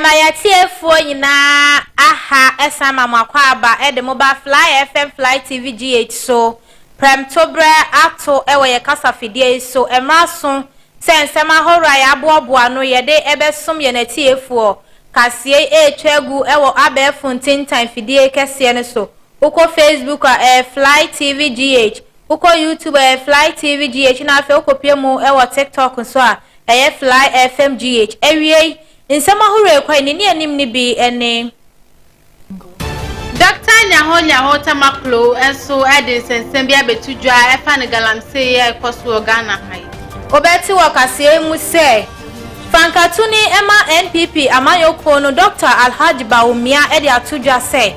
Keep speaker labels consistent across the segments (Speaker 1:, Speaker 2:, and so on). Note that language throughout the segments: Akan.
Speaker 1: ya TF4 nyina aha esama makwa aba de mobile fly FM fly TV GH so prem tobre ato ewe ye kasa fidie so emraso sensema hora ya aboabo no ye de ebesom ye na TF4 kasie etwegu ewo abefu ntintan fidie kese ne so uko Facebook fly TV GH uko YouTube fly TV GH na afi uko piemu ewo TikTok so a fly FM GH ewie Insema hure kwa nini anim ni bi ene
Speaker 2: Dr. Nyaho tamaklo enso ede sensem bia betudwa efa ne galamsey e koso Ghana hai
Speaker 1: Obeti wakase mu se Fankatuni ema NPP amayoko no Dr. Alhaji Baumia ede atudwa se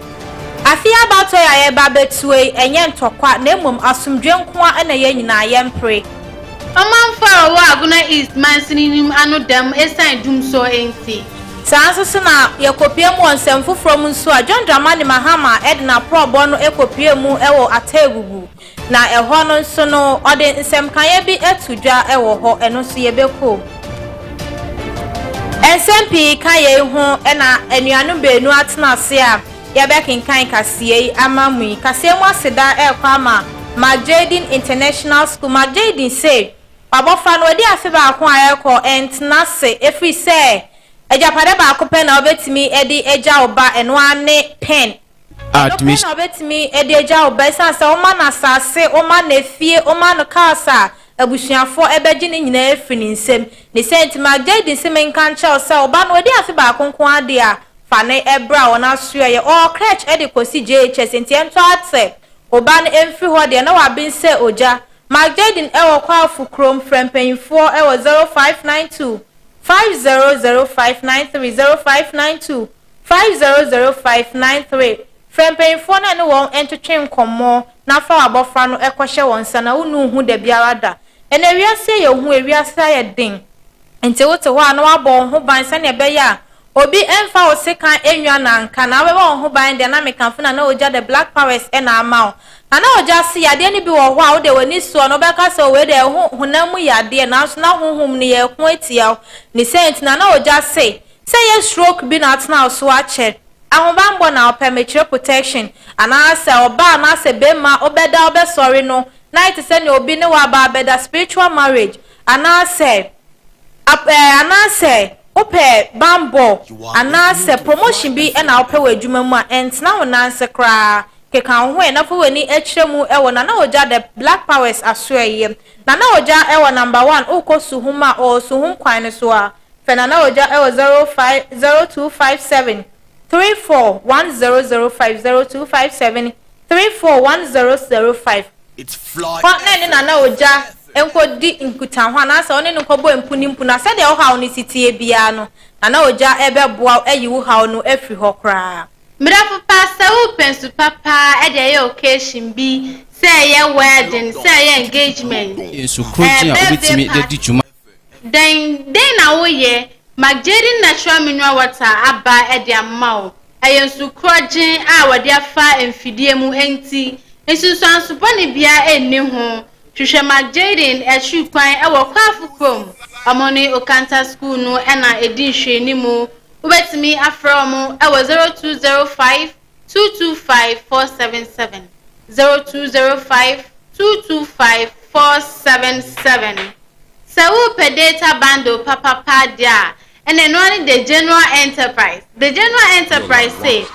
Speaker 1: Afia bato ya ye babetue enye ntokwa na emom asumdwe nkoa ena ye nyina ye mpre
Speaker 2: Amanfa wa aguna East Mansininim anu dem esan dumso enti
Speaker 1: Sanso na yakopie mu onsemfu from nso a John Dramani Mahama Edna Probo no ekopie mu ewo ategugu na eho no nso no ode nsem kan bi etudwa ewo ho eno so yebeko SMP kan ye hu ena anuanu beenu atena ase a yebekin kan kasie amamui kasie mu aseda ekwa ma Majadin International School Majadin say Babofa no di afi ba ko ayeko entnase efi se ejapade ba ko pen na obetimi edi eja oba eno ane pen admission obetimi edi eja oba sanse o ma na sase o ma na fie o ma no kasa abusuafo ebeji ne nyina efi ni nsem ni sent Majadin se men kan cha se oba no di afi ba ko ade a fa ne ebra wona so ye o crèche edi kosi JHS entiento ate oba ne emfi ho de na wa bin se oja Majadin ewo kwa fukrom frempanyfo ewo 0592 500593 0592 frempanyfo na ne won entwetwe nkomo na fa abofra no ekohye won sana unu hu da biara da ene wiase ye hu ewiase aye den ente wote ho ana wabo ho ban sane be ya obi emfa osekan enwa na nka na we ho ban de na mekanfo na oja the black powers e na amao ana oja si yade ni bi wo ho a wo de wani so no be ka se we de hunamu yade na so na honhom ni ye ko etia ni sent na oja say ye stroke bi na atna so a che ahobambo na opemature protection ana se oba na se be ma obeda obe sorry no night se ni obi ne wa ba beda spiritual marriage ana se ope bambo ana se promotion bi e na ope wadwuma mu a entna wona se kra keka ho na fo wani ekyeremu ewo na oja the black powers asoeye na oja ewo number 1 ukosuhuma o suhum kwan ne so a fe na oja ewo 0257 341005 0257 it's fly na oja enkodi nkutan ho na se one no kobo empunimpu na se de o hawo ni sitie bia no na oja ebeboa ayiwu hawo no afri ho kra
Speaker 2: Mirafu pasta u pensu papa ede ye occasion bi say ye wedding say ye engagement
Speaker 3: yesu kroji a obetimi de djuma
Speaker 2: then na wo ye Majadin natural mineral water aba ede amao ayensu kroji a wode afa emfidie mu enti esusu ansupo ne bia enni ho hwehwe Majadin ehwikwan ewo kwafu krom amoni okanta school no na edi hwe ni mu Ubetimi afromu ewo 0205 225 477 0205 225 477 Sawu per data bundle papa dia and then one the general enterprise say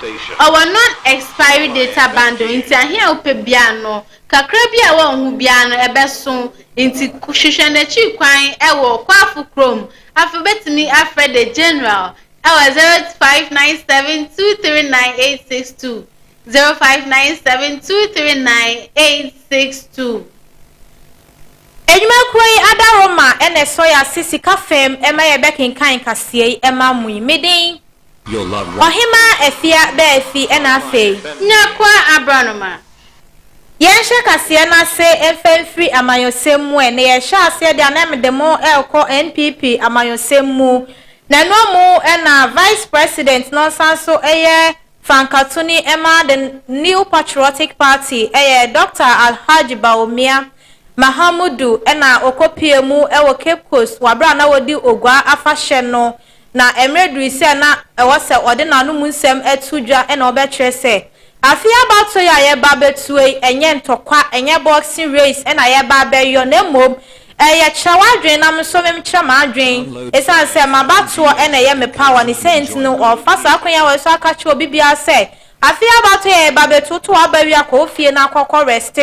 Speaker 2: our non-expiry data bundle into here upe biano kakra bia wo hu biano ebeso inti hwehwe chi kwan ewo kwafu chrome afubetimi afre the general Our 0597239862 0597239862
Speaker 1: Enyuma kwai Adaroma ene soya sisi kafem ema ye bekin kan kasie ema mui medin Ohenmaa efia be efi ena fe
Speaker 2: Nyarko Abronoma
Speaker 1: Yenshe kasie na se efenfri amayosemu ene ye sha ase de anemdemo elko NPP amayosemu Nano mu ena vice president no sanso eye Fankatuni ema the New Patriotic Party eye Dr. Alhaji Baumia Mahamudu ena okopie mu ewo Cape Coast wabra na wodi ogwa afahye no na emredri se na ewo se ode na no munsem etudwa e na obekire se afia abato ya ye ba betue enye ntokwa enye boxing race e na ye ba beyo na mom ye chawadwen na mso mem chama adwen esan se mabato e na ye me power ni sent no ofasa akonya we so akachi obibia se afia abato ya ye ba betutu abawi akofie na akokọ rest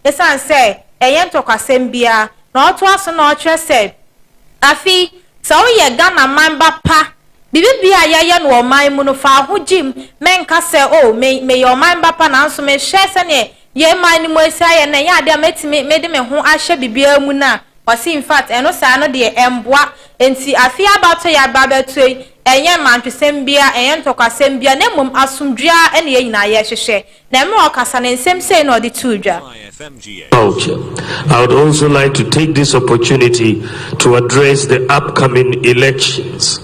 Speaker 1: esan se enye ntokwa sembia na oto aso na ochre se afi so ye Ghana mamba pa bibibia ya no oman mu no fa hojim menka se o me your mamba pa na nso me hye se ne ye man ni mo esa ye na ya de metimi me de me ho ahye bibia mu na wasi in fact eno sa no de emboa enti afi abato ya babetoi enye mantwesem bia enye ntokasem bia na mum asomdua ene ye nyina ye hyehyɛ na me okasa ne nsem sei na odi tudwa.
Speaker 4: I would also like to take this opportunity to address the upcoming elections.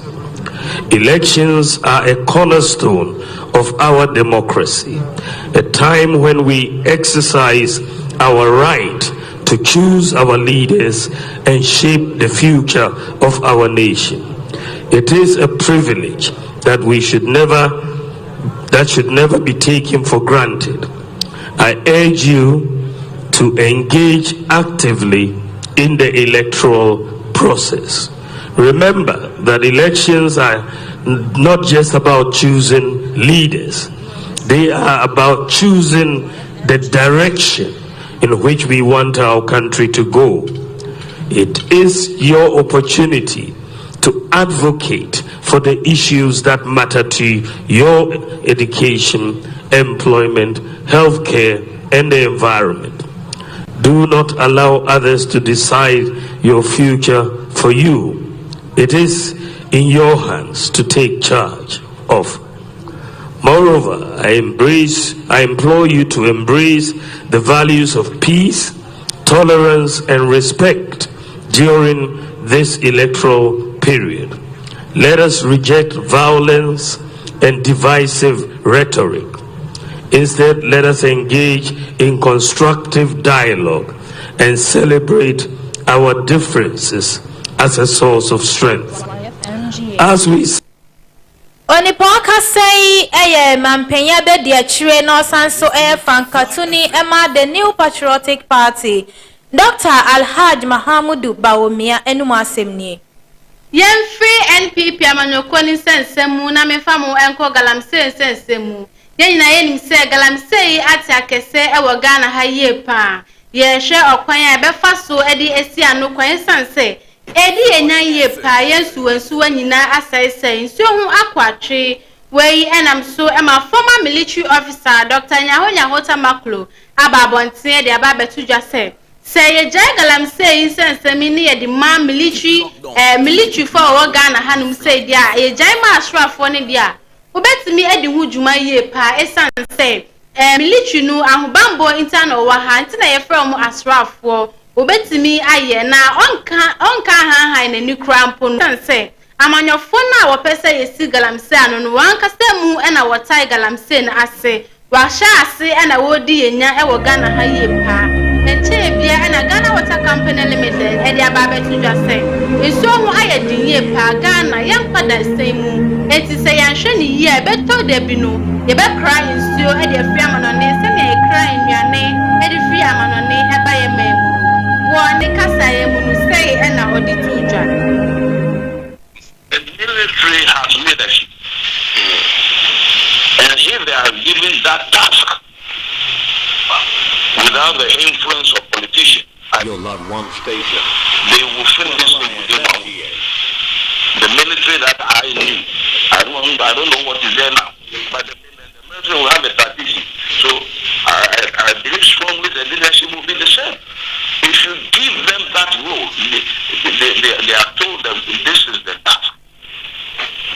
Speaker 4: Elections are a cornerstone of our democracy, a time when we exercise our right to choose our leaders and shape the future of our nation. It is a privilege that should never be taken for granted. I urge you to engage actively in the electoral process. Remember that elections are not just about choosing leaders. They are about choosing the direction in which we want our country to go. It is your opportunity to advocate for the issues that matter to your education, employment, healthcare, and the environment. Do not allow others to decide your future for you. It is in your hands to take charge of. Moreover, I implore you to embrace the values of peace, tolerance, and respect during this electoral period. Let us reject violence and divisive rhetoric. Instead, let us engage in constructive dialogue and celebrate our differences as a source of strength. As we
Speaker 1: Oniponka say mampenya be de chire no sanso fankatuni ema the New Patriotic Party. Dr. Alhaj Mahamudu Bawumia enum asemni.
Speaker 2: Yen free NPP amanyoko ni sensemu na mefamu enko galamse sensemu. Yen na yen se galamse ati akese ewo Ghana ha ye pa. Ye hwe okwan e befa so edi esi anu kwan sanse. Edi enyan ye pa yensuwansu anyina asaisai nso hu akwatwe wei enam so ema former military officer Dr. Nyahota Maklo ababonten de ababetudwa se ye jai galamse sensemi ni ye di ma military for wo Ghana hanum se dia ye jai ma asrafo ne dia obetimi edi hu dwuma ye pa esanse military nu ahubambo internal wa ha ntina ye from asrafo obetimi aye na onka han na ni krampo no se amanyofo na wo pese yesi galamse anu no wanka semu na wo tai galamse na ase wa sha ase na wodi yenya wo Ghana ha ye pa enche bia na Ghana Water Company Limited e dia ba betudwa se eso hu aye dinye pa Ghana yankwada semu enti se yanhwe ni ye beto de bi no ye be cry nsuo e dia fi amanone se na ye cry nwane e di fi amanone e ba ye memu the
Speaker 5: military has leadership, and if they are given that task without the influence of politicians, they will finish this thing within 1 year. The military that I knew, I don't know what is there now, but the military will have a tradition. So I believe strongly the leadership will be the same. If you give them that role, they are told that this is the task.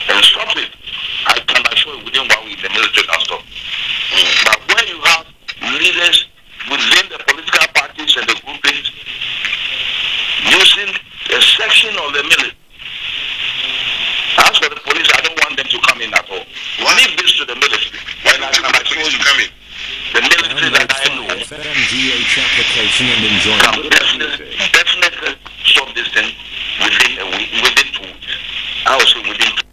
Speaker 5: And stop it. I can assure you within 1 week the military can stop. But when you have leaders within the political parties and the groupings using a section of the military, as for the police, I don't want them to come in at all. Leave this to the military. When I can assure you come in. The military that I know definitely stop this thing within 2 weeks. I will say within 2 weeks.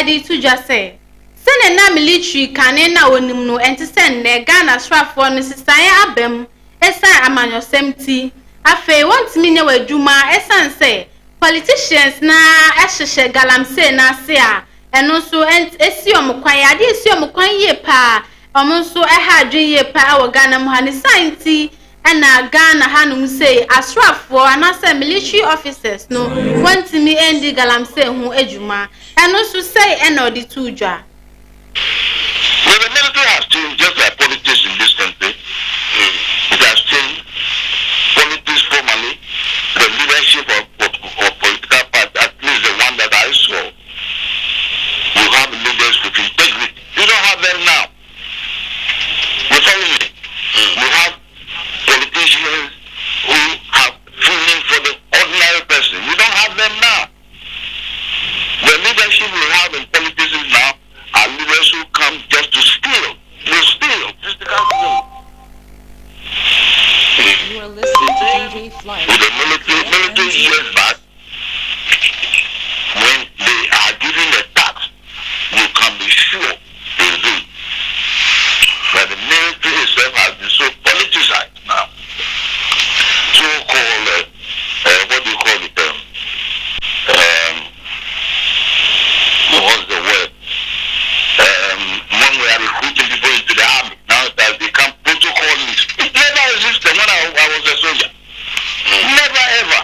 Speaker 2: edi to just say sene na military kane na onim no enti sen ne Ghana srafo no sisan abem esan amanyosem ti afe want me nya wadwuma esan say politicians na ehhehye galamsey na se a eno so esi omkwan ade esi omkwan ye pa omonso eha adwen ye pa awo Ghana mu hane santi na Ghana hanum say asrafo anase military officers no want me endi galamsey hu adwuma eno so say eno di tudwa.
Speaker 5: Well, the military has changed just like politics in this country. It has changed politics formally, the leadership of political parties, at least the one that I saw. You have leaders with integrity. You don't have them now. You follow me? You have politicians who have feeling for the ordinary person. You don't have them now. The leadership we have in politics now are leaders who come just to steal. You steal. Just to come to
Speaker 6: You are listening to DJ Fly.
Speaker 5: with the military years back, when they are giving the tax, you can be sure they do. But the military itself has been so politicized now. So-called, what do you call it? What's the word? When we are recruiting people into the army, now it has become protocolist. It never existed when I was a soldier. Never ever.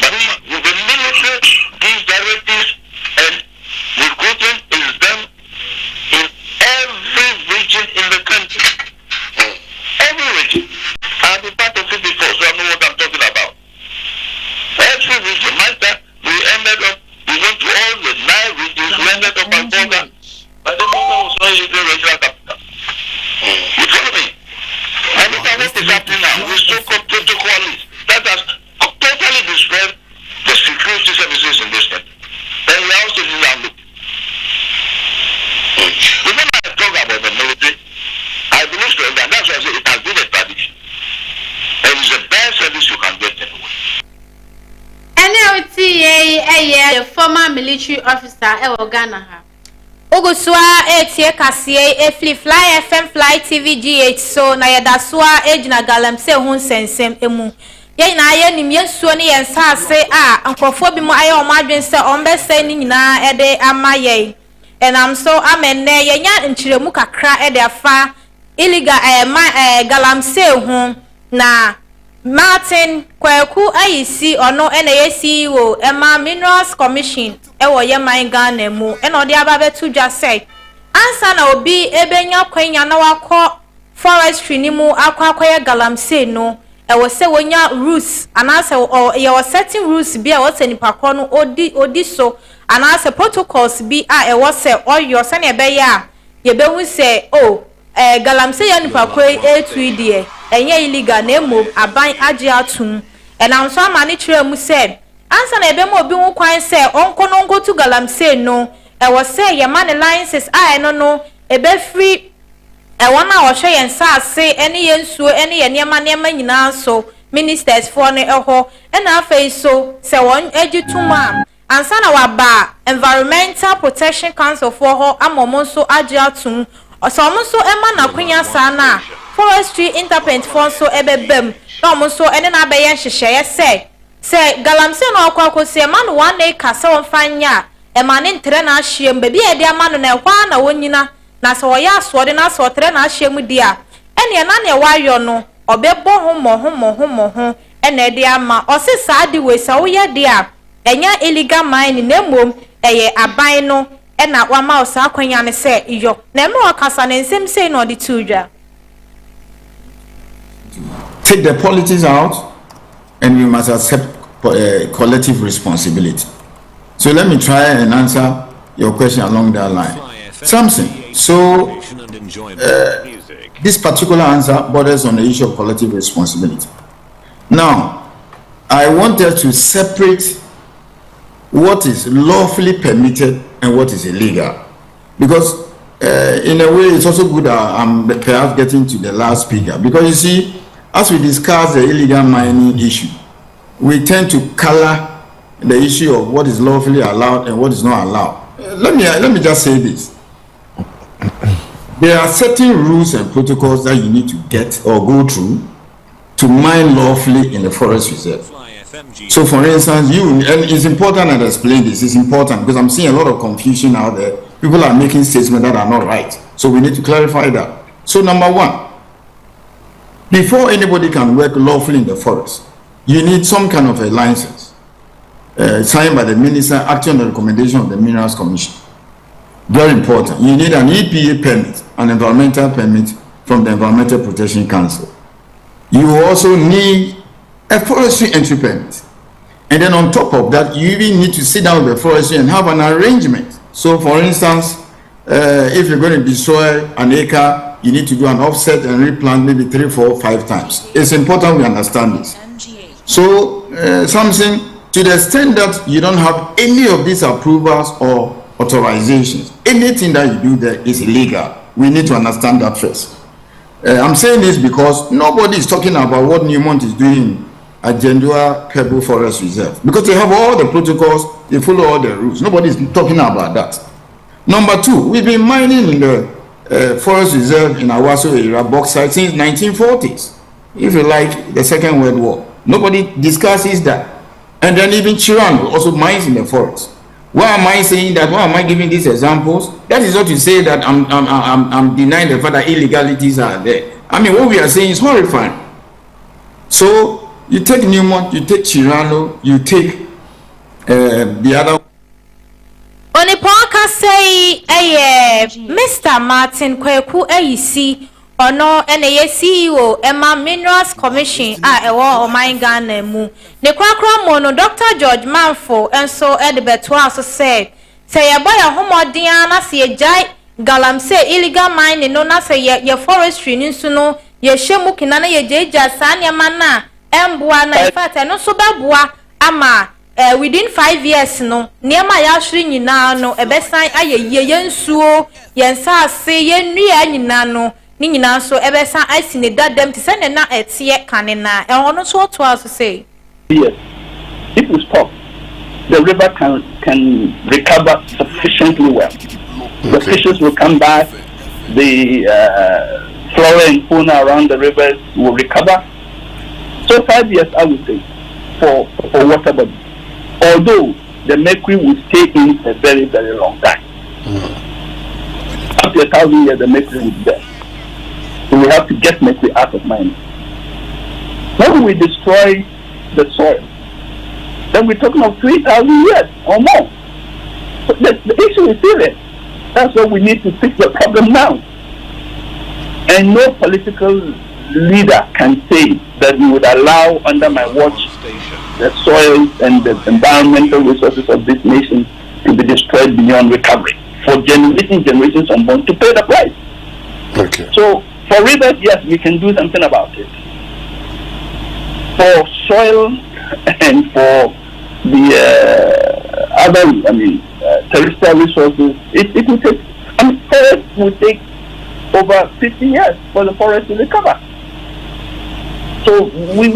Speaker 5: But the military gives directives and recruiting is done in every region in the country. Every region. I've been part of it before, so I know what I'm talking about. Every region. My time, we went to all the 9 regions, we ended up at Boga. But the Boga was only the regional capital. You follow me? And look at what is happening now. We're so-called protocolists. That has totally destroyed the security services in this country. And we are also doing that look. Even when I talk about the military, I believe that that's why I say it has been a tradition. And it's the best service you can get anyway.
Speaker 2: NLTA the former military officer e Ghana ha.
Speaker 1: Ogusua etie kasie efli Fly FM Fly TV GH so na yedasua ejina galamsey hu sensem emu. Ye na ye nim yesuo ne yensase a ankofo bi mu aye o madwen se ombese ni nyina ede amaye. Enam so amenne ye nya nchiremu kakra ede afa illegal galamsey hu na Martin Kwaku ayisi ono ene ye CEO Ema Minerals Commission ewo ye man Ghana mu ene odi ababetu dwa say ansa na obi ebenya kwanya na wakọ forestry ni mu akwakoye galamsey no ewo se wonya rules anase ye wo setting rules bi a wo se nipa kro no odi so anase protocols bi a ewo se oyo se na ebe ya ye behu se galamsey ya nipa kro e2 enye illegal na emo aban age atum enam so amane kire mu se ansa na ebe mo obi hu kwan se onko no ngotu galamsey no ewo se ye man licenses a eno no ebe free ewo na wo hwe yen saase ene ye nsuo ene ye niema nyina so ministers for ne eho ena afei so se won agituma ansa na waba Environmental Protection Council for ho amomo so age atum so omo so ema na kwanya sana forestry interpent for so ebebem no omo so ene na abeyen hyehyeye se galamsey no akwa se man 1 acre se won fanya e man ntre na ahiem be bia de amano na ehwa na wonyina na se woya asode na se otre na ahiem dia ene na ne wayo no obebo homo ene de ama o se saadi we sa wo ye dia enya illegal mine na mom eye aban no ena wama o sa kwanya ne se iyo na me wakasa na nsem sei no de tudwa.
Speaker 7: Take the politics out, and we must accept collective responsibility. So let me try and answer your question along that line. Something. So this particular answer borders on the issue of collective responsibility. Now, I wanted to separate what is lawfully permitted and what is illegal, because in a way it's also good I'm perhaps getting to the last speaker, because you see, as we discuss the illegal mining issue, we tend to color the issue of what is lawfully allowed and what is not allowed. Let me just say this. There are certain rules and protocols that you need to get or go through to mine lawfully in the forest reserve. So, for instance, and it's important that I explain this. It's important because I'm seeing a lot of confusion out there. People are making statements that are not right. So we need to clarify that. So, number one, before anybody can work lawfully in the forest, you need some kind of a license signed by the minister acting on the recommendation of the Minerals Commission. Very important. You need an EPA permit, an environmental permit from the Environmental Protection Council. You also need a forestry entry permit. And then on top of that, you even need to sit down with the forestry and have an arrangement. So, for instance, if you're going to destroy an acre, you need to do an offset and replant maybe 3, 4, 5 times. It's important we understand this. So, something to the extent that you don't have any of these approvals or authorizations, anything that you do there is illegal. We need to understand that first. I'm saying this because nobody is talking about what Newmont is doing at Jendua Pebble Forest Reserve because they have all the protocols, they follow all the rules. Nobody is talking about that. Number 2, we've been mining in the forest reserve in Awaso area bauxite since 1940s. If you like, the Second World War. Nobody discusses that. And then even Chirano also mines in the forest. Why am I saying that? Why am I giving these examples? That is not to say that I'm denying the fact that illegalities are there. I mean, what we are saying is horrifying. So you take Newmont, you take Chirano, you take the other.
Speaker 1: Oniponka say, Mr. Martin Kweku AEC or no CEO Emma Minerals Commission ewo Oman Ghana mu. Ne kwakra mono Dr. George Manfo and so Edibetwa also said, say boy a homodian na se jai galamse illegal mining no na say ye forestry nsu no ye hwemu kinana ye jeja sanya mana emboa na in fact no so beboa ama within 5 years no niema ya hwiri nyina no ebesan ayeye yensuo yensa ase yenua nyina no ni nyina so ebesan asine dadam ti sene na etie kanena ono so to aso say
Speaker 8: yes, if we stop, the river can recover sufficiently well. The fishes will come back, the flora and fauna around the rivers will recover. So 5 years, I would say, for water body. Although the mercury will stay in a very, very long time. After 1,000 years, the mercury will be there. So we have to get mercury out of mining. When we destroy the soil, then we're talking of 3,000 years or more. So the issue is serious. That's why we need to fix the problem now. And no political leader can say that we would allow under my watch the soil and the environmental resources of this nation to be destroyed beyond recovery for generations unborn to pay the price.
Speaker 9: Okay.
Speaker 8: So for rivers, yes, we can do something about it. For soil and for the other, terrestrial resources, it will take. Forest will take over 50 years for the forest to recover. So we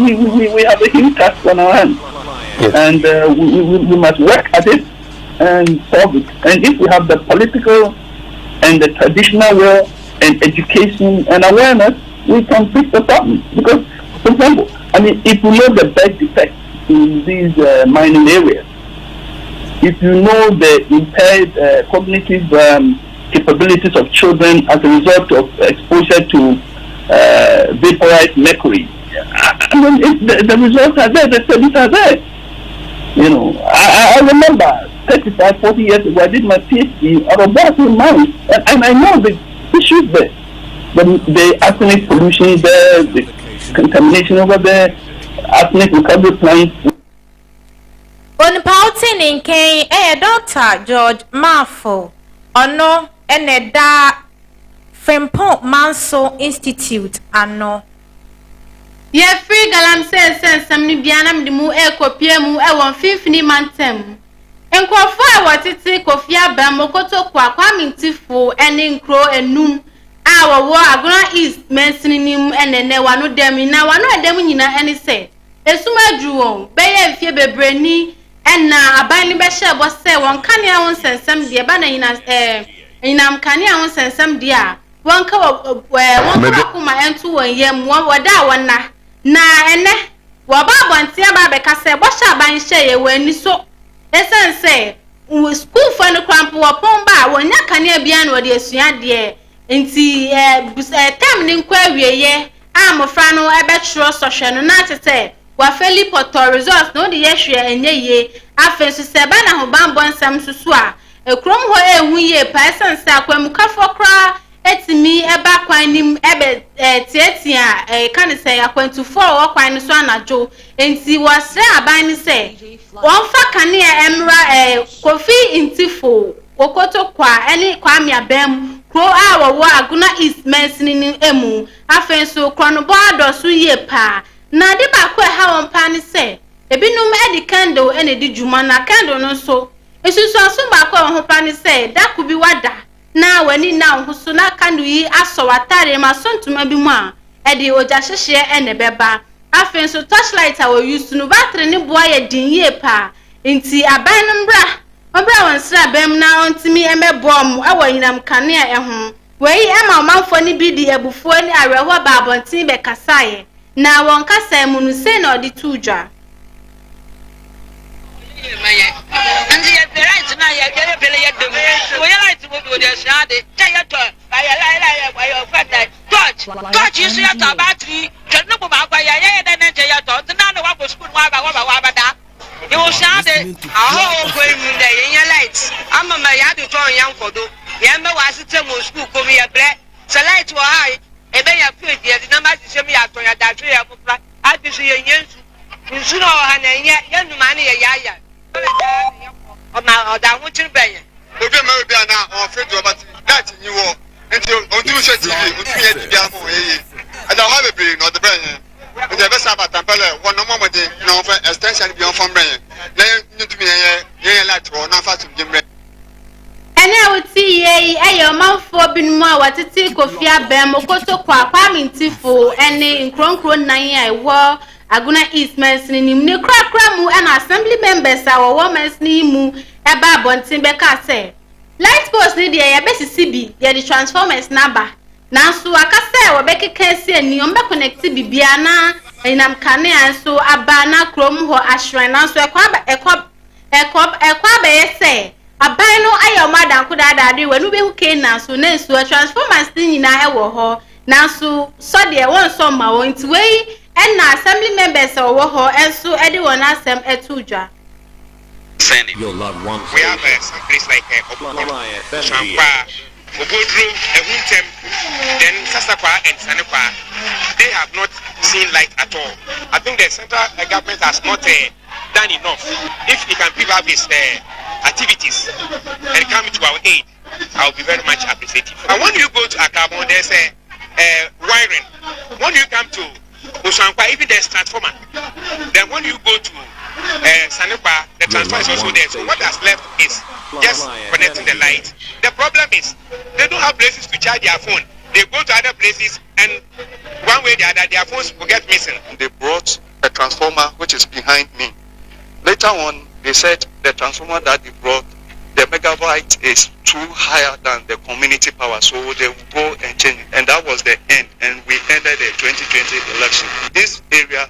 Speaker 8: have a huge task on our hands, and we must work at it and solve it. And if we have the political and the traditional will and education and awareness, we can fix the problem. Because, for example, if you know the birth defects in these mining areas, if you know the impaired cognitive capabilities of children as a result of exposure to vaporized mercury, the results are there, the studies are there. You know, I remember 35, 40 years ago, I did my PhD out of Baafi mine, and I know the issues there. The arsenic pollution there, the contamination over there, arsenic recovery plants.
Speaker 1: On pouting in Kane, Dr. George Manfo, no, and da Frempont Manso Institute, no.
Speaker 2: Ye free galam sense some nibianam de mu ekopie mu e won fifini mantem. Enkofo e watete kofia bramokoto kwa mintifo ene nkro enum a wo Agona East mensinim enene wano dem na wano edem nyina ene se esuma dru won beye mfie bebreni enna aban ni be hye bo se won kanea won sensem de ba na inam kanea won sensem de a won ka won ka kuma entu won yam won woda wonna na ene wo ba bonte aba be ka se bo hye aban hye ye wani so esense school for no crampo wopon ba wonya kanea bia na wode asua de nti tam ni nkwa wieye amofra no ebe tro sohwe no na tete wa feli poto results no de yehwe enye ye afensu se ba na ho bambo nsam susu a ekrom ho ehu ye pa esense akwamukafo kra etimi eba kwan nim ebe tietia kan se akwantufo wo kwan no so anajo enti wasre aban ni se wonfa kanea emra kofi intifo okoto kwa eni kwa miabem kro a wo aguna east mensini ni emu afensu krono bo adosu ye pa na de ba ko ha won pa ni se ebinum edi candle ene di juma na candle no so esusu aso ba ko ho pa ni se da ku bi wada na wani na ho so na candle yi aso watare ma so ntuma bi mu a edi oja hyehye ene beba afensu torchlight a wo use no battery ni boa ye din ye pa nti aban no mbra obra won sra bem na ontimi emebom awanyinam kanea ehun wei ema manfo ni bi di ebufuo ni areho ba abontin be kasaye na won kasa mu no se na odi tuja
Speaker 9: ndi ya right na ya bele ya dum wo ya right wo bi de shade ta ya to ya ya fata touch you see ya battery kan no ba kwa ya da na ya to na no wa go school wa ba da you shade aho go mu de ya light ama ma ya de to yan kodo ya me wa site mo school ko mi ya bre so light wo high ebe ya field ya di na ma sise mi ya to ya da twe ya mufra ati so ye nyensu nsu no ha na ya numa na ya oda hu chirbenye
Speaker 10: obi ma obi ana on fit over that ni wo enti on tu se tv on tu ye tv amo ada ha bebe no de benye o de be sa batampele won no mo de no fa extension bi on from benye na ntu mi ye light wo na fa tum jimre
Speaker 2: ene awti ye ayo manfo binmu a watete kofia bem okoto kwa mintifo ene nkronkro nan a ewo aguna east mensini nim ne krakra mu and assembly members a wo mensini mu eba abontin be ka se light post ni de ya besisi bi de the transformers number nanso akase wo be keka si ani on be connect bibia na enam kanea so aba na krom ho ashran nanso ekwa be yese aban no ayo madan ko dadade wanu be hu ke nanso nanso transformers ni nyina ewo ho nanso so de won so ma won ti wei and assembly members or wo and so anyone asem etuja
Speaker 11: your loved ones.
Speaker 10: We have some place like Ohenmaa, Champa, Obodru, Ehuntem, then Sasakwa and Sanekwa. They have not seen light at all. I think the central government has not done enough. If it can give up its activities and come to our aid, I will be very much appreciative. And when you go to Akabon, there's wiring. When you come to Osankwa, even there's transformer. Then when you go to Sanekwa, the transformer is also there. So what has left is just connecting the light. The problem is they don't have places to charge their phone. They go to other places and one way or the other their phones will get missing.
Speaker 12: They brought a transformer which is behind me. Later on, they said the transformer that they brought, the megabyte is too higher than the community power, so they will go and change it. And that was the end, and we ended the 2020 election. This area,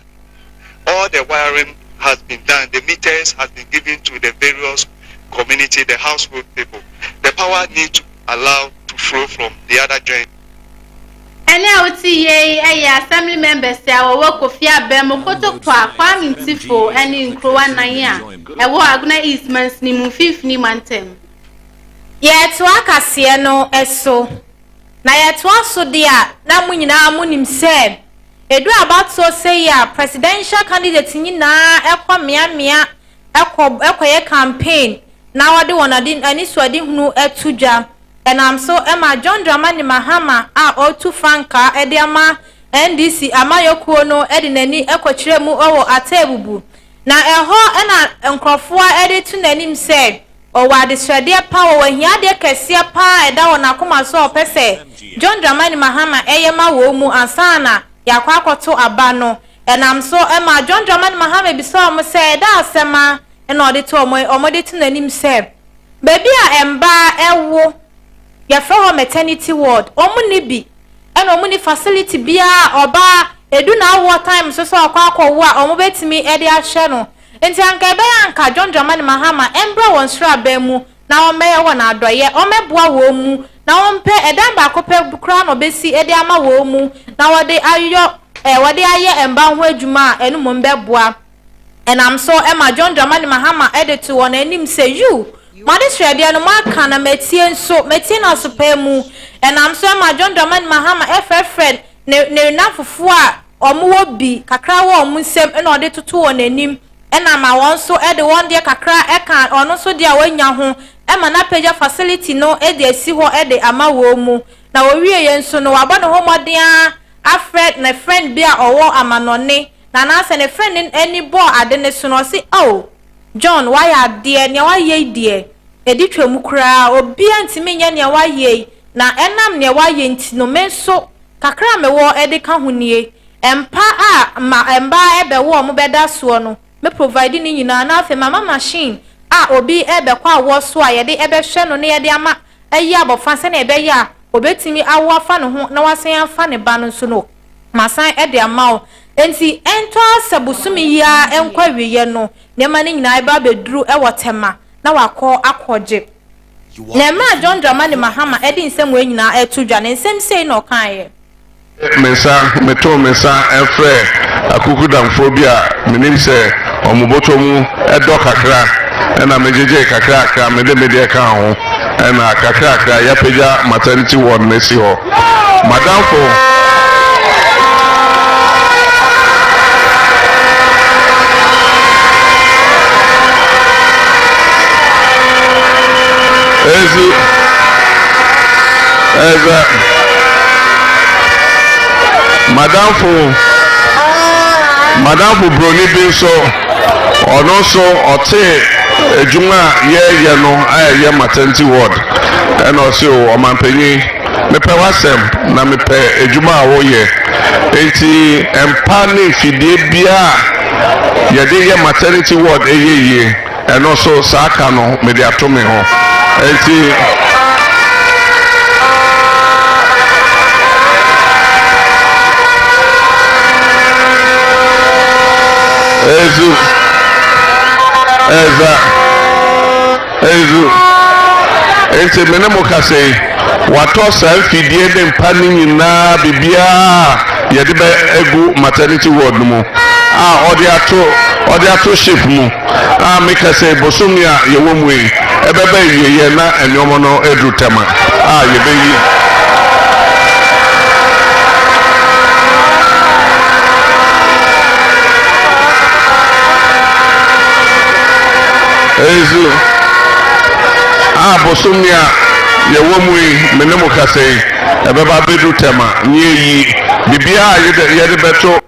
Speaker 12: all the wiring has been done, the meters has been given to the various community, the household people. The power needs to allow to flow from the other joint.
Speaker 2: Ene oti ye assembly members ya wo kofia bem okoto kwa mintifo ene nkrowa nan ya ewo aguna east mans ni mu fifni mantem
Speaker 1: ye to akase no eso na ye to aso dia na munyina amunim se edu about so say ya presidential candidate nyina ekwa ekoye campaign na wade wonade ani so ade hunu etudwa and I'm so Emma John Dramani Mahama O2 Franka Ediama NDC Amayokuo no edinani ekokyere mu owo atebubu na eho ena nkrofo editu nanim said o wade swede pa wo hiade kese pa eda wona koma so opese John Dramani Mahama eyema wo mu ansana yakwa akoto aba no and I'm so Emma John Dramani Mahama bi so mo say da asema ena ode to omode to nanim se baby a emba ewo ya from maternity ward omuni bi ena omuni facility bia oba edu na awo time so akwa a omo betimi e de ahye no enti anka be anka John Dramani Mahama embra won sra ba mu na omeye wona adoye omeboa wo mu na ompe edan ba kope kura no besi e de ama wo mu na wode ayo wode aye emba ho adwuma enu mo mbeboa enam so ema John Dramani Mahama edit won anim say you Madisha dia no maka na metie na sopa mu enam so ema John Dramani Mahama friend ne na fufu a omo bi kakra wo omo nsem ena ode toto won anim ena ma won so e de won de kakra e kan ono so dia wanya ho ema na peja facility no e de asi ho e de ama wo mu na wo wie yen so no waba no ho modern a friend bia owo amanone na se ne friend any bo ade ne so no si oh John why ade ne why ye de edi twam kura obi antimi nya ne why ye na enam ne why ye nti no menso kakra me wo e de ka hunie empa a ma emba ebe wo mo beda so no me provide ni nyina na afi mama machine a obi ebe kwa wo so a ye de ebe hwe no ne ye de ama ayi abofa se na ebe ya obetimi awo afa no ho na wasen afa ne ba no so no masan e de ama o enti ento asabusumi ya enkwa wiye no ne ma ni nyina eba beduru e wotema na wakọ akọje na ma John Dramani Mahama e di nsem we nyina etudwa ne nsem sei na okan ye
Speaker 13: Mesa efre akukudamfo bi a menim se omuboto mu edo kakra na mejeje kakra mede ka ho na kakra ya peja maternity ward nesi ho madam fo Madam fo broni bi so ono so ote ejuma ye no aye maternity ward and also o manpanyi me pe wasem na me pe ejuma awo ye enti empa ne fidie bia ye de ye maternity ward eyeye and also saka no me de atome ho enti Ezu enti mene mo kase wato san fidie de mpani nyina bibia ye de be egu maternity ward mu a odi ato ship mu a me kase bosomia ye wo mu yi ebebe ye na enyomo no edu tema a ye be yi Ezu bosomia ye wo mu menemo kase ebeba bedu tema nyeyi bibia ye de beto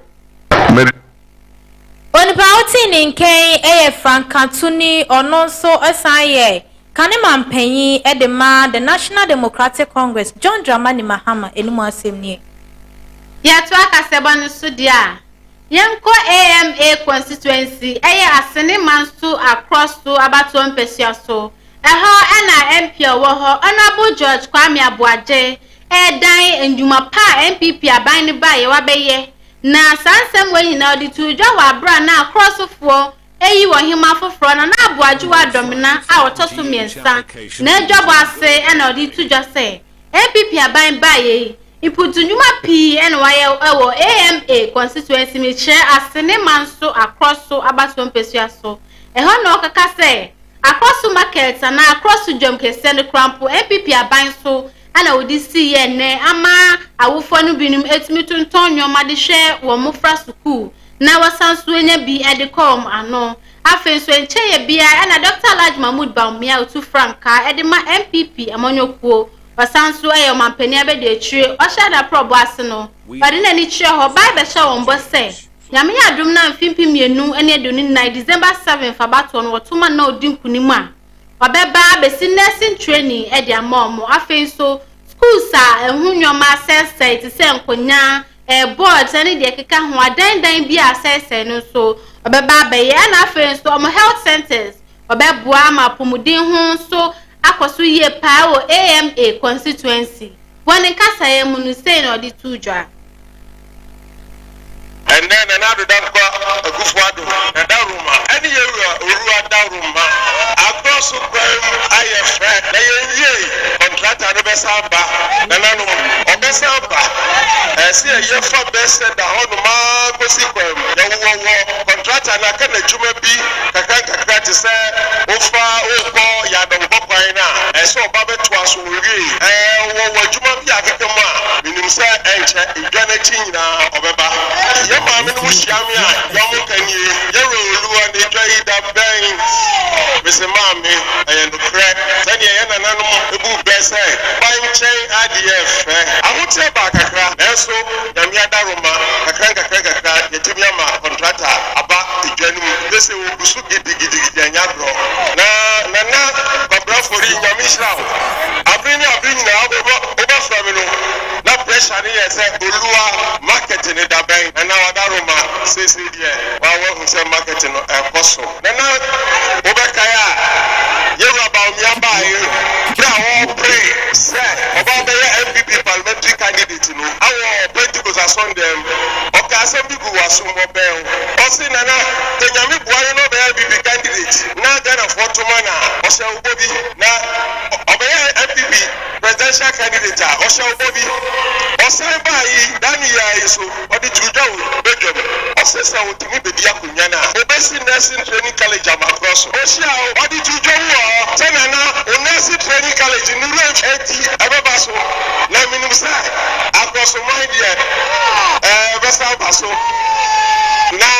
Speaker 1: Onipa oti ni nken eye Frankantuni ono so esaye kanema mpanyi edema the National Democratic Congress John Dramani Mahama enimu asemnie
Speaker 2: ya to akaseba no so dia Yenko AMA constituency asene manso across to abato mpesia so na MP wo ho honorable George Kwame Abuaje dan enduma pa MPP aban ne ba ye wa beye na sansem we nyina odi tujo wa bra na across fo wo hima foforo na Abuaje wa domina a otoso miensa na adwabo ase na odi tujo se MPP aban ba ye Iputu nyuma pi waye ewo AMA constituency mi che asene manso across so abaso mpesua so ho no kaka se across market na across jom kese ne krampo MPP aban so ana odi si ye ne ama awufo no binum etimi tonton nyoma de hwe wo mofra suku na wasanso enya bi edecom ano afen so enche ye bia ana Dr. Alhaji Mahmood Baumia otu franka edema MPP amonyokuo Wasansu ayo mampeni abede chire oshada probo ase no bade na ni chire ho bible sha won bo se nyame ya dum na mfimpi mienu ene edoni na December 7 fabato no wotuma na odinkunimu a wabeba besi nursing training e dia momo afen so school sa ehunwoma sese ti se nkonya board sani de keka ho adandan bi asese no so obeba be ye na afen so omo health centers obeboa ma pomuden ho so akoso ye pa o AMA constituency woni kasa ye mu no say no di tujwa.
Speaker 10: And then another Danko Gufwado, and Daruma, any Urua Daruma, across IF, contract and Besamba, Nanano, Obesamba, I see a year for best and the Honma Consequem, contract and I can a Jumabi, Kakaka to say, Ofa, Oko, Yadam Bopaina, and so Babet was Uri, and what Jumabi Akama, Minimsa, and Ganatina, Obeba. Mami no shiamia yomo kanye yero oluwa ne dwai da ben Mr. Mami and the crack sani ya nananom ebu bese banchen ADF ahote ba kakra enso nyamia daroma kakra yetimi ama contractor aba edwanu bese wo busu gidigidi anyagro na babra fori nyamishra abrini na oba family na pressure ni yese oluwa marketing da ben na Roma says here, while we say marketing apostle. Nana Obakaya, you about Yamba, you pray, say about the MPP parliamentary candidate. Our Pentecost are on them. Okay, some people were some mobile. Also, Nana, the Yami Boy, no MPP candidate. Now, then, of what to mana, Osha Bobby, now, MPP presidential candidate, Osha Bobby, Osabai, Dania, so, or the Judah. Osesa wotimi be dia kunyana obesi nursing training college across Osia odi tujo wo tenana nursing training college ni ref 80 ababaso na minimum sai across my dear besa baso na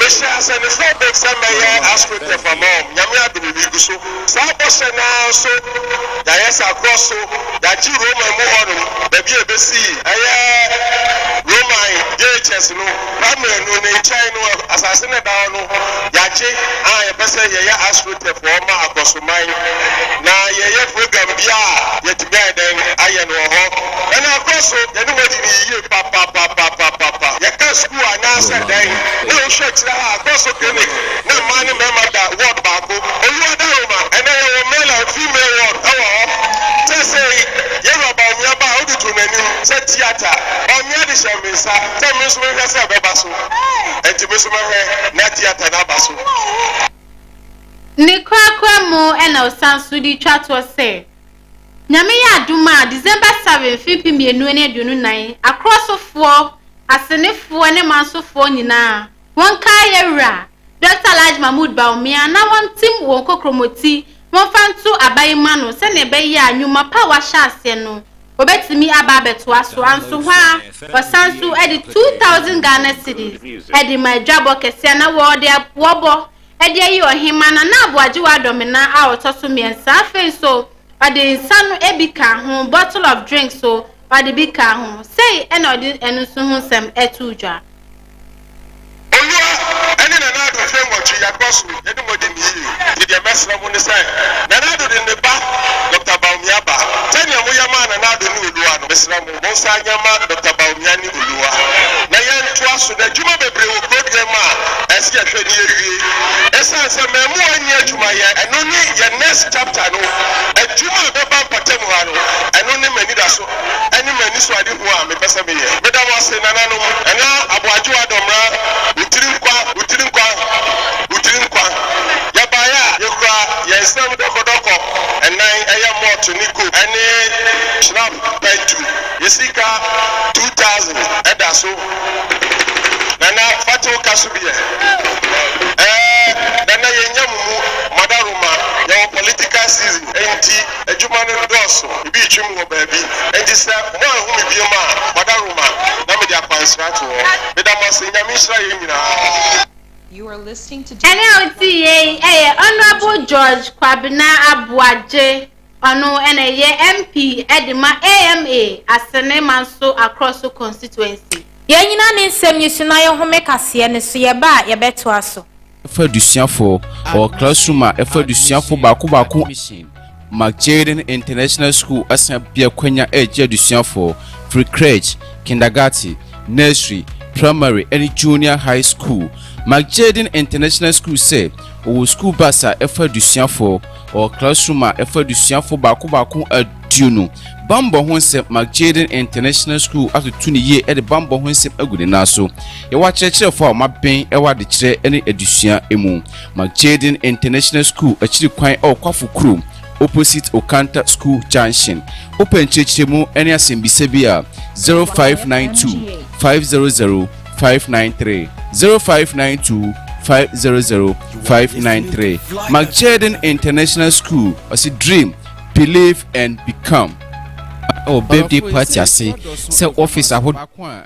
Speaker 10: mesha se ne so be se meye aspect of mom nyame abiri guso sa bose na so ya yes across so ya ji Roma mu hono da bi ebesi Roma JHS no Ramwe no ne chai no asasene da no yache ya pese ye aspect of ma akosomai na ye program bia ye tibai den aye no ho na across ye no modi ni ye papa ye ka school anasa den na o church na across clinic na mani member da ward baako olu da Roma and then male and female ward say ye roba mi aba odi to nanim say theater omi adi shemisa say mi so me say beba so enti mi so me na theater na baso
Speaker 2: ni kwakwa mo ena osansu di twato say nyame ya aduma December 7 fipi mienu ne aduonu nan akrosofo asenefo ne mansofo nyina won kai yewra Dr. Laj Mahmoud Baumia na won tim won kokromoti won fantu abayima no se ne be ya anwuma pa wa hyase no obetimi aba beto aso anso hwa wasansu edi 2000 Ghana cedis edi majabo kese na wobo edi ayi Ohenmaa na aboaje wa domina a otoso miensa afen so odi nsanu ebika ho bottle of drink so odi bika ho say ena odi enusu ho sem etujwa
Speaker 10: ene na na do framework ya cross edi modi ni di mesra mo ni say na na do de ba Dr. Baumia ba tani mo yama na do ni oluwa no mesra mo sa nyama Dr. Baumia ni oluwa na yan to aso da juma bebre wo program a esi ya hwe ni ewie esa se memu anyi adwuma ye eno ni ye next chapter no adwuma be ba patem ha no eno ni mani da so eni mani so ade ho a me pese me ye me da mo se na na no ena aboajo adomra utirin kwa ya baya yekura ya isam doko enan eya mot niko ene snap pentu yesika 2000 eda so nana fatu kasubie nana yenyamu madaruma ya political season enti ejuma no doso ibi twim wo baabi enti se mo ahu mi biema madaruma na me dia kwansrat wo me da mo se nyamisra yenyina.
Speaker 6: You are listening to
Speaker 2: Honorable George Kwabena Abuaje ono MP Edima AMA asene manso across the constituency.
Speaker 1: Yenyina ne nsem yisuna ye home kase ne so ye ba ye beto aso.
Speaker 3: Efa dusiafo or classroom efa dusiafo baako Jaden International School asan bia kwanya eje dusiafo free crèche kindergarten nursery, primary, and junior high school. McJaden International School say, "O school bus a efa dusiafo or classroom a efa dusiafo baako aduno." Bambo ho nsem McJaden International School after 20 years at the Bambo ho nsem agude naso. Ye wa kyerɛkyerɛ fo a maben e wa de kyerɛ ene adusua emu. McJaden International School akiri kwan e kwafo krom opposite Okanta School Junction. Open kyerɛkyerɛmu ene asembise bia 0592 500 593 0592 500 593. McJaden International School as a dream, believe and become. Oh, birthday party, I say. So, office, I would.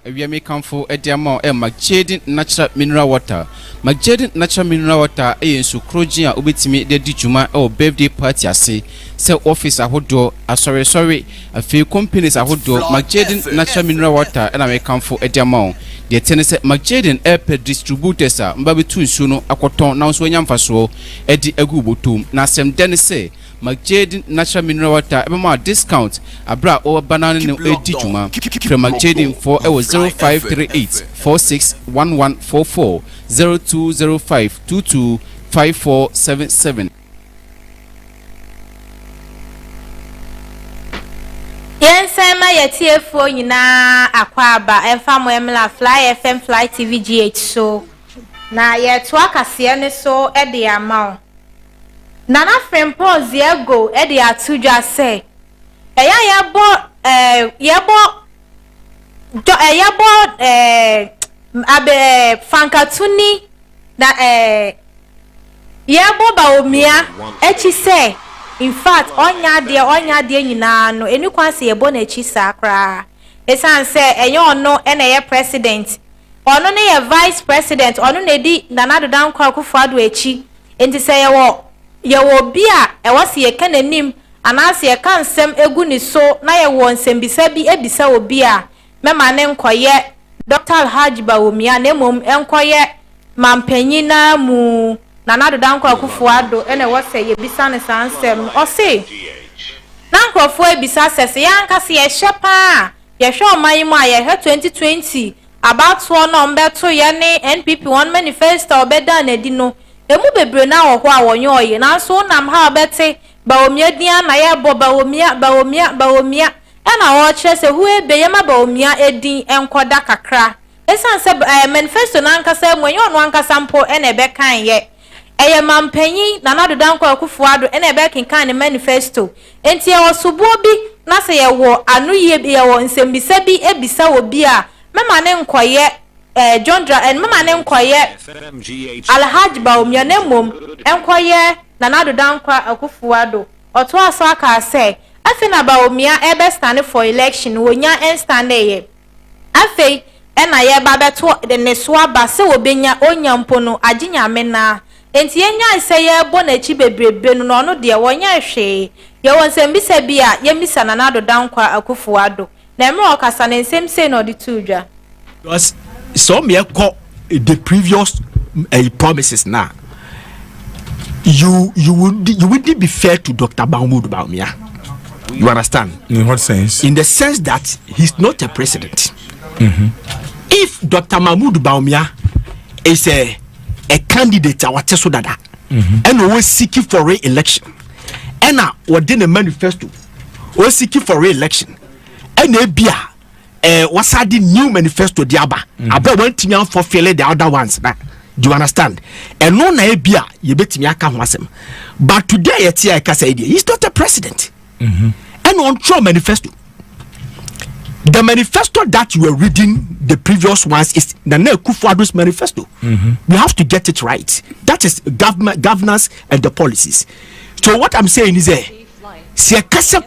Speaker 3: We may come for a diamond and McJaden natural mineral water. McJaden natural mineral water, a sucrogia, obitimi, the Dijuma, or birthday party, I say. So, office, I would do. Sorry, a few companies, I would do. McJaden natural mineral water, and I may come for a diamond. The tennis at McJaden airport distributors are Mbabi Tunsuno, Aquaton, now so young faso, Eddie Agubutum, Nasem Denise. McJaden natural mineral water more discount abra or banana no ejuma from McJaden for 0538 461144 0205 225477.
Speaker 1: Yensema yetiefo nyina akwaba emfa moemla Fly FM Fly TV GH so na yeto akase ne so e de amount Nana Frempon Ziego edi atujwa se yebo abe fankatuni na yebo baomia echi se in fact onya de nyina no eni kwanse yebo na echi sakra esan se enyo ono ene ye president ono ne ye vice president ono ne di Nana Dodan Kwakufu Ado echi enti se yewo bia ewose ye kanenim anase ye kansem egu ni so na ye wo nsembisa bi ebisa obi a mema ne nkoye Dr. Alhaji Bawumia na emom enkoye mampanyin na mu Nana Dodan Kwakufu Ado ene wose ye bisa ne sansem ose na nkrofo ebisa sese ya nkase ye hyepa ye hwe omanyimu a ye 2020 about one mbeto ye ne NPP one manifesto obeda na di no emu bebre na wo ho a wonye oye na so nam ha obete Bawumia dia na ye bo Bawumia na wo kire se hu ebe ye ma Bawumia edin enkoda kakra esan se manifesto na nkasa mwenye onu ankasa mpo na ebe kan ye eye mampanyin Nana Dodan Kwakufu Ado na ebe kan ne manifesto enti ye osubo bi na se ye wo anu ye wo nsembisa bi ebisa obi a mema ne nkoye John Dra and mama nenkoye Alhaji Bawumia nemom enkoye Nana Dodan Kwakufu Ado oto aso aka say afi na Bawumia ebe stand for election wonya en stand ye afi na ye ba beto de neso aba se obenya onyampo no aginya mena enti yenya ise ye bo na chi bebrebe no no de wonya hwe ye wonsembisa bia ye misa Nana Dodan Kwakufu Ado na me okasa ne nsem se no de tudwa
Speaker 14: so me call the previous promises now. You wouldn't be fair to Dr. Bawumia. You understand?
Speaker 15: In what sense?
Speaker 14: In the sense that he's not a president. If Dr. Bawumia is a candidate, and was seeking for re-election, and within a manifesto, was seeking for re-election, and a beer. What's the new manifesto diaba about one team for failure the other ones na do you understand and no na bia ye betimi aka ho asem but today yet I can say he's not a president and on true manifesto the manifesto that you were reading the previous ones is the Kufuor Ado's manifesto. We have to get it right. That is governance and the policies. So what I'm saying is see a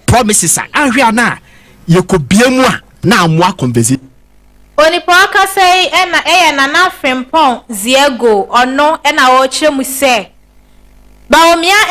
Speaker 14: promises are na you could be a na mwa converse
Speaker 1: Onipo aka say na Nana Frempon Ziego ono na wo kire mu se Bawumia